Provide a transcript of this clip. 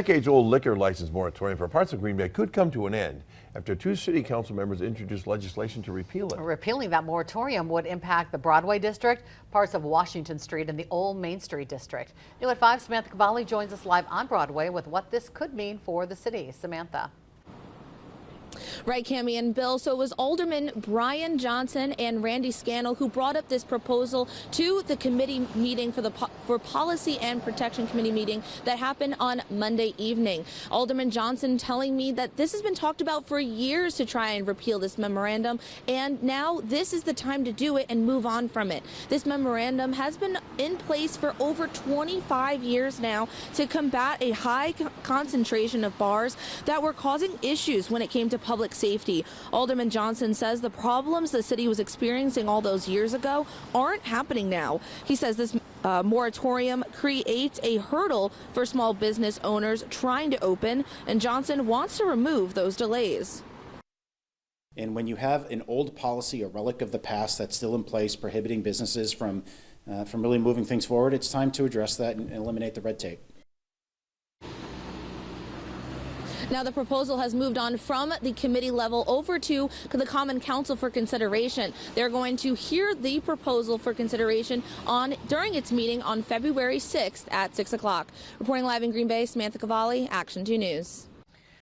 Decades-old liquor license moratorium for parts of Green Bay could come to an end after two city council members introduced legislation to repeal it. Repealing that moratorium would impact the Broadway district, parts of Washington Street, and the Old Main Street district. New at 5, Samantha Cavalli joins us live on Broadway with what this could mean for the city. Samantha. Right, Cammie and Bill. So it was Alderman Brian Johnson and Randy Scannell who brought up this proposal to the committee meeting for Policy and Protection Committee meeting that happened on Monday evening. Alderman Johnson telling me that this has been talked about for years to try and repeal this memorandum, and now this is the time to do it and move on from it. This memorandum has been in place for over 25 years now to combat a high concentration of bars that were causing issues when it came to public safety. Alderman Johnson says the problems the city was experiencing all those years ago aren't happening now. He says this moratorium creates a hurdle for small business owners trying to open, and Johnson wants to remove those delays. And when you have an old policy, a relic of the past that's still in place, prohibiting businesses from really moving things forward, it's time to address that and eliminate the red tape. Now, the proposal has moved on from the committee level over to the Common Council for consideration. They're going to hear the proposal for consideration during its meeting on February 6th at 6 o'clock. Reporting live in Green Bay, Samantha Cavalli, Action 2 News.